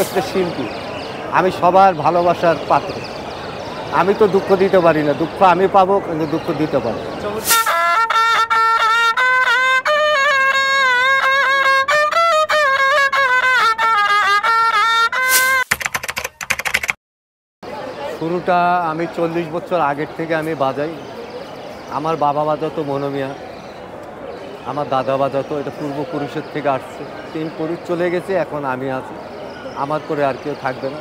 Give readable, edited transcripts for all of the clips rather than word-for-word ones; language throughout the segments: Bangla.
একটা শিল্পী, আমি সবার ভালোবাসার পাত্র। আমি তো দুঃখ দিতে পারি না, দুঃখ আমি পাবো কিন্তু দুঃখ দিতে পারি। শুরুটা আমি 40 বছর আগের থেকে আমি বাজাই। আমার বাবা বাজাতো মনোমিয়া, আমার দাদা বাজাতো, এটা পূর্বপুরুষের থেকে আসছে। 3 পুরুষ চলে গেছে, এখন আমি আছি, আমার পরে আর কেউ থাকবে না।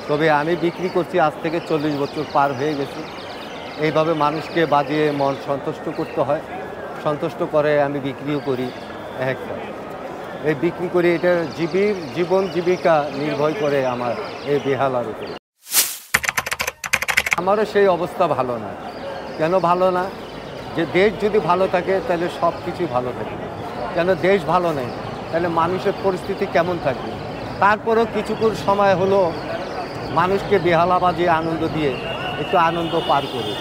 তবে আমি বিক্রি করছি আজ থেকে 40 বছর পার হয়ে গেছে। এইভাবে মানুষকে বাজিয়ে মন সন্তুষ্ট করতে হয়, সন্তুষ্ট করে আমি বিক্রিও করি। একটা এই বিক্রি করি, এটা জীবন জীবিকা নির্ভর করে আমার এই বেহালার উপরে। আমারও সেই অবস্থা ভালো না। কেন ভালো না? যে দেশ যদি ভালো থাকে তাহলে সব কিছুই ভালো থাকে। কেন দেশ ভালো নেই তাহলে মানুষের পরিস্থিতি কেমন থাকবে? তারপরেও কিছুক্ষণ সময় হলো মানুষকে বেহালা বাজিয়ে আনন্দ দিয়ে একটু আনন্দ পার করি।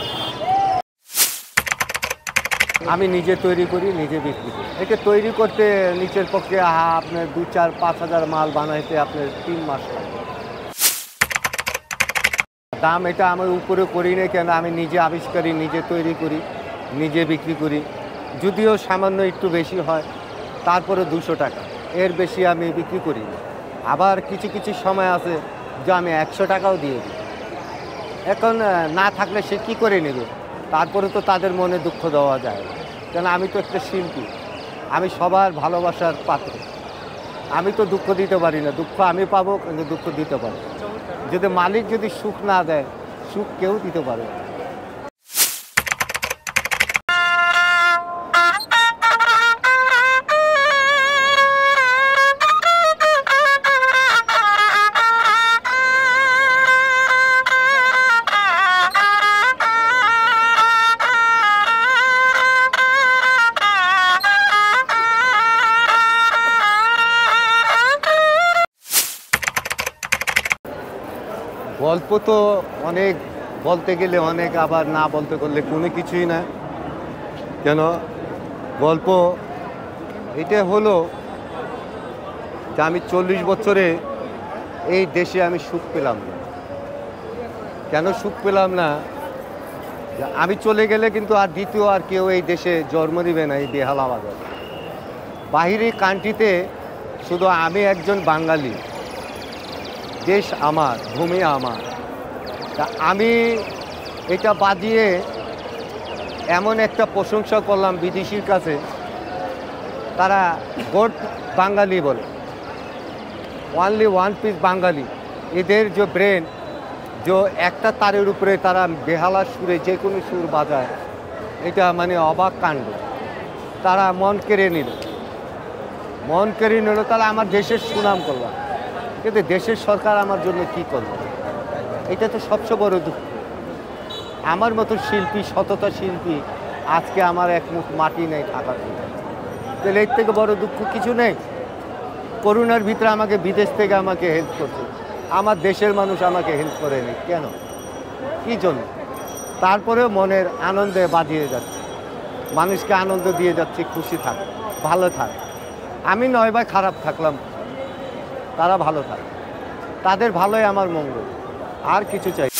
আমি নিজে তৈরি করি, নিজে বিক্রি করি। এটা তৈরি করতে নিচের পক্ষে আপনার 2-4-5 হাজার মাল বানাইতে আপনার 3 মাস লাগে। দাম এটা আমি উপরে করি না, কেন আমি নিজে আবিষ্কারী, নিজে তৈরি করি, নিজে বিক্রি করি। যদিও সামান্য একটু বেশি হয়, তারপরে 200 টাকা, এর বেশি আমি বিক্রি করি না। আবার কিছু কিছু সময় আছে যে আমি 100 টাকাও দিয়ে দিই। এখন না থাকলে সে কী করে নেবে? তারপরে তো তাদের মনে দুঃখ দেওয়া যায় না, কেন আমি তো একটা শিল্পী, আমি সবার ভালোবাসার পাত্র। আমি তো দুঃখ দিতে পারি না, দুঃখ আমি পাবো কিন্তু দুঃখ দিতে পারি। যদি মালিক যদি সুখ না দেয়, সুখ কেউ দিতে পারে না। গল্প তো অনেক, বলতে গেলে অনেক, আবার না বলতে করলে কোনো কিছুই না। কেন গল্প এটা হলো যে আমি 40 বছরে এই দেশে আমি সুখ পেলাম না। কেন সুখ পেলাম না? আমি চলে গেলে কিন্তু আর দ্বিতীয় আর কেউ এই দেশে জন্ম দিবে না, এই বেহালা বাজার। বাহিরি কান্ট্রিতে শুধু আমি একজন বাঙালি, দেশ আমার, ভূমি আমার। তা আমি এটা বাজিয়ে এমন একটা প্রশংসা করলাম বিদেশির কাছে, তারা গোট বাঙালি বলে, অনলি ওয়ান পিস বাঙালি। এদের যে ব্রেন, যে একটা তারের উপরে তারা বেহালা সুরে যে কোনো সুর বাজায়, এটা মানে অবাক কাণ্ড। তারা মন কেড়ে নিল, তাহলে আমার দেশের সুনাম করলাম, কিন্তু দেশের সরকার আমার জন্য কি করবে? এটা তো সবচেয়ে বড় দুঃখ। আমার মতো শিল্পী, সততা শিল্পী, আজকে আমার এক মুঠ মাটি নেই থাকার জন্য। তাহলে এর থেকে বড় দুঃখ কিছু নেই। করোনার ভিতরে আমাকে বিদেশ থেকে আমাকে হেল্প করছে, আমার দেশের মানুষ আমাকে হেল্প করেনি। কেন? কী জন্য? তারপরেও মনের আনন্দে বাজিয়ে যাচ্ছে, মানুষকে আনন্দ দিয়ে যাচ্ছে, খুশি থাক, ভালো থাক। আমি নয় বা খারাপ থাকলাম, তারা ভালো থাকে, তাদের ভালোই আমার মঙ্গল, আর কিছু চাই।